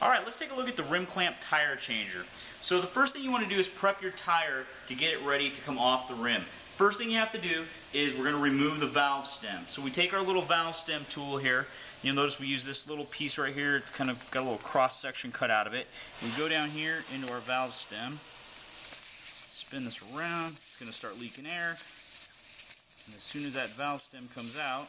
Alright, let's take a look at the rim clamp tire changer. So the first thing you want to do is prep your tire to get it ready to come off the rim. First thing you have to do is we're going to remove the valve stem. So we take our little valve stem tool here. You'll notice we use this little piece right here. It's kind of got a little cross section cut out of it. We go down here into our valve stem, spin this around. It's going to start leaking air. And as soon as that valve stem comes out,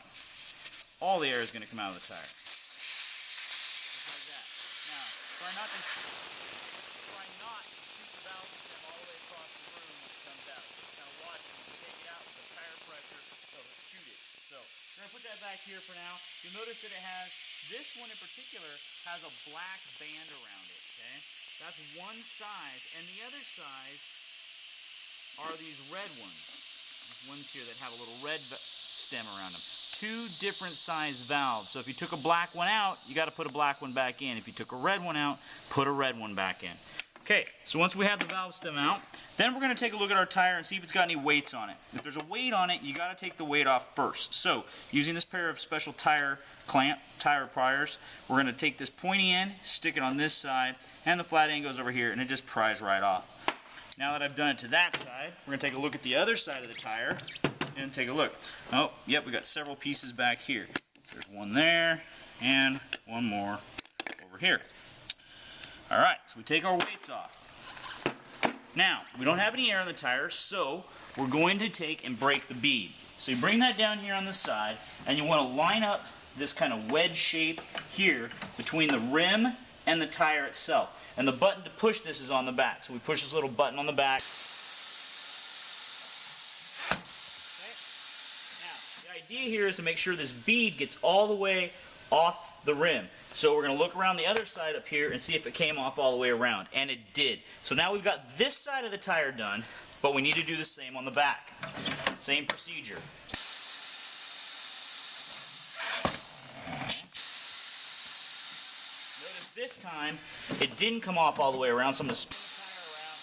all the air is going to come out of the tire. Just like that. Now, try not to shoot the valve stem all the way across the room when it comes out. Now watch it. When you take it out with the tire pressure, it'll shoot it. So, we're going to put that back here for now. You'll notice that it has, this one in particular, has a black band around it, okay? That's one size, and the other size are these red ones. These ones here that have a little red stem around them. Two different size valves. So if you took a black one out, you got to put a black one back in. If you took a red one out, put a red one back in. Okay, so once we have the valve stem out, then we're going to take a look at our tire and see if it's got any weights on it. If there's a weight on it, you got to take the weight off first. So, using this pair of special tire pliers, we're going to take this pointy end, stick it on this side, and the flat end goes over here, and it just pries right off. Now that I've done it to that side, we're going to take a look at the other side of the tire and take a look. Oh, yep, we got several pieces back here. There's one there and one more over here. Alright, so we take our weights off. Now, we don't have any air in the tire, so we're going to take and break the bead. So you bring that down here on the side, and you want to line up this kind of wedge shape here between the rim and the tire itself. And the button to push this is on the back. So we push this little button on the back. Okay. Now, the idea here is to make sure this bead gets all the way off the rim. So we're going to look around the other side up here and see if it came off all the way around. And it did. So now we've got this side of the tire done, but we need to do the same on the back. Same procedure. Notice this time it didn't come off all the way around, so I'm going to spin the tire around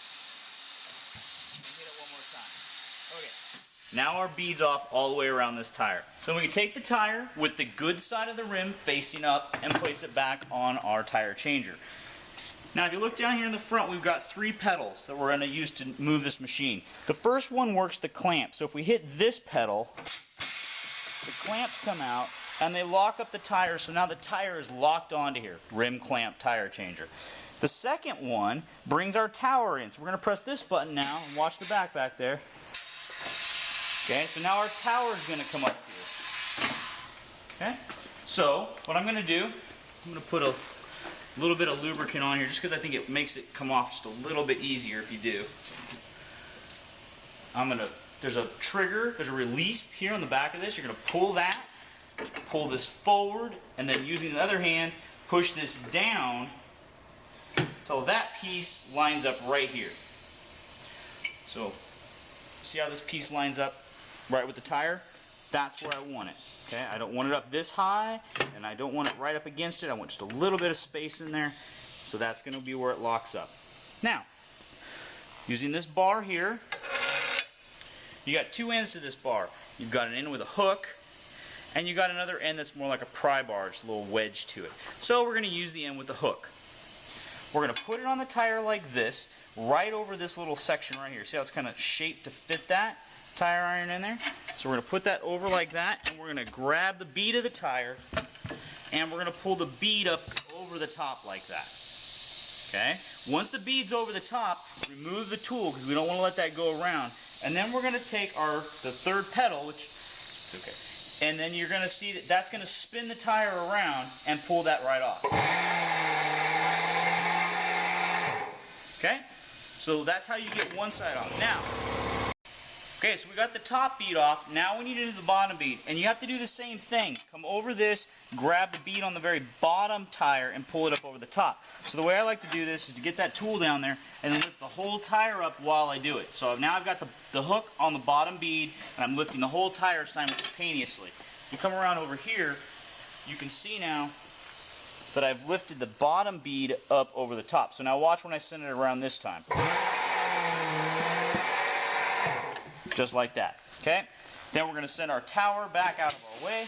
and hit it one more time. Okay. Now our bead's off all the way around this tire. So we can take the tire with the good side of the rim facing up and place it back on our tire changer. Now if you look down here in the front, we've got 3 pedals that we're going to use to move this machine. The first one works the clamp. So if we hit this pedal, the clamps come out and they lock up the tire, so now the tire is locked onto here. Rim clamp tire changer. The second one brings our tower in. So we're going to press this button now and watch the back there. Okay, so now our tower is going to come up here. Okay, so what I'm going to do, I'm going to put a little bit of lubricant on here just because I think it makes it come off just a little bit easier if you do. There's a trigger, there's a release here on the back of this. You're going to pull that, pull this forward, and then using the other hand, push this down until that piece lines up right here. So, see how this piece lines up right with the tire? That's where I want it. Okay, I don't want it up this high, and I don't want it right up against it. I want just a little bit of space in there, so that's going to be where it locks up. Now, using this bar here, you got 2 ends to this bar. You've got an end with a hook, and you got another end that's more like a pry bar, just a little wedge to it. So we're going to use the end with the hook. We're going to put it on the tire like this, right over this little section right here. See how it's kind of shaped to fit that tire iron in there? So we're going to put that over like that, and we're going to grab the bead of the tire, and we're going to pull the bead up over the top like that. Okay? Once the bead's over the top, remove the tool because we don't want to let that go around. And then we're going to take the third pedal, which is okay, and then you're going to see that that's going to spin the tire around and pull that right off. Okay? So that's how you get one side off. Now, okay, so we got the top bead off. Now we need to do the bottom bead. And you have to do the same thing. Come over this, grab the bead on the very bottom tire, and pull it up over the top. So the way I like to do this is to get that tool down there and then lift the whole tire up while I do it. So now I've got the hook on the bottom bead, and I'm lifting the whole tire simultaneously. You come around over here, you can see now that I've lifted the bottom bead up over the top. So now watch when I send it around this time. Just like that, okay? Then we're going to send our tower back out of our way.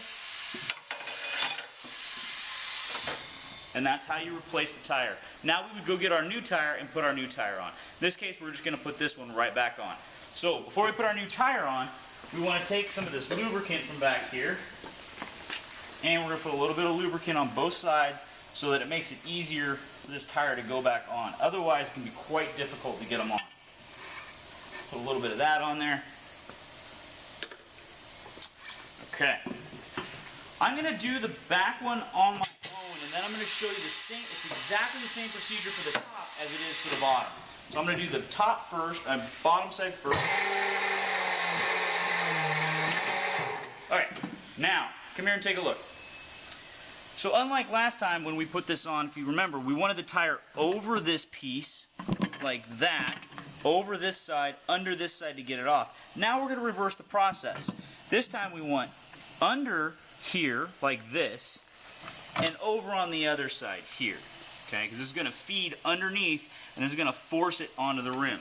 And that's how you replace the tire. Now we would go get our new tire and put our new tire on. In this case, we're just going to put this one right back on. So before we put our new tire on, we want to take some of this lubricant from back here, and we're going to put a little bit of lubricant on both sides so that it makes it easier for this tire to go back on. Otherwise, it can be quite difficult to get them on. Put a little bit of that on there. Okay. I'm going to do the back one on my own, and then I'm going to show you the same, it's exactly the same procedure for the top as it is for the bottom. So I'm going to do the top first, bottom side first. Alright, now, come here and take a look. So unlike last time when we put this on, if you remember, we wanted the tire over this piece, like that, over this side, under this side to get it off. Now we're going to reverse the process. This time we want under here, like this, and over on the other side here, okay? Because this is going to feed underneath, and this is going to force it onto the rim.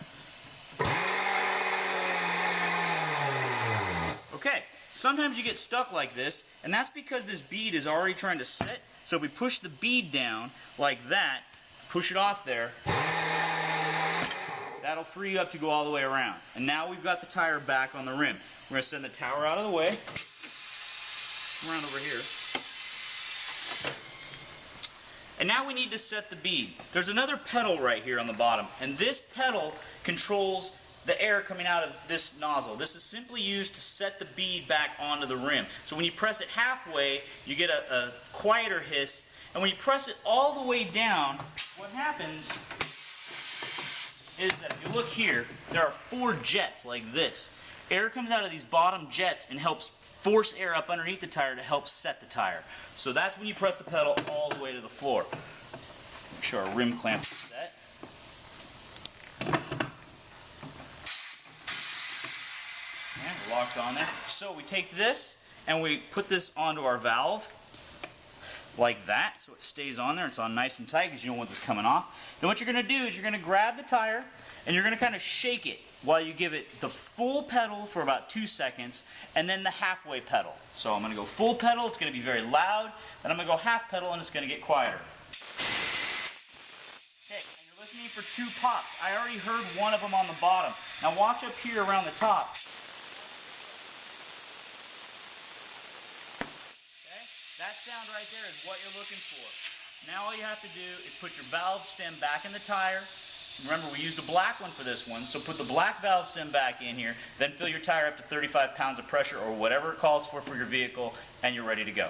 Okay, sometimes you get stuck like this, and that's because this bead is already trying to sit. So if we push the bead down like that, push it off there, that'll free you up to go all the way around. And now we've got the tire back on the rim. We're going to send the tower out of the way. Around over here. And now we need to set the bead. There's another pedal right here on the bottom, and this pedal controls the air coming out of this nozzle. This is simply used to set the bead back onto the rim. So when you press it halfway, you get a quieter hiss, and when you press it all the way down, what happens is that if you look here, there are 4 jets like this. Air comes out of these bottom jets and helps force air up underneath the tire to help set the tire. So that's when you press the pedal all the way to the floor. Make sure our rim clamp is set. And we're locked on there. So we take this and we put this onto our valve like that, so it stays on there. It's on nice and tight because you don't want this coming off. Then what you're going to do is you're going to grab the tire and you're going to kind of shake it while you give it the full pedal for about 2 seconds, and then the halfway pedal. So I'm going to go full pedal, it's going to be very loud, then I'm going to go half pedal and it's going to get quieter. Okay, and you're listening for 2 pops. I already heard one of them on the bottom. Now watch up here around the top. Okay, that sound right there is what you're looking for. Now all you have to do is put your valve stem back in the tire. Remember, we used a black one for this one, so put the black valve stem back in here, then fill your tire up to 35 pounds of pressure or whatever it calls for your vehicle, and you're ready to go.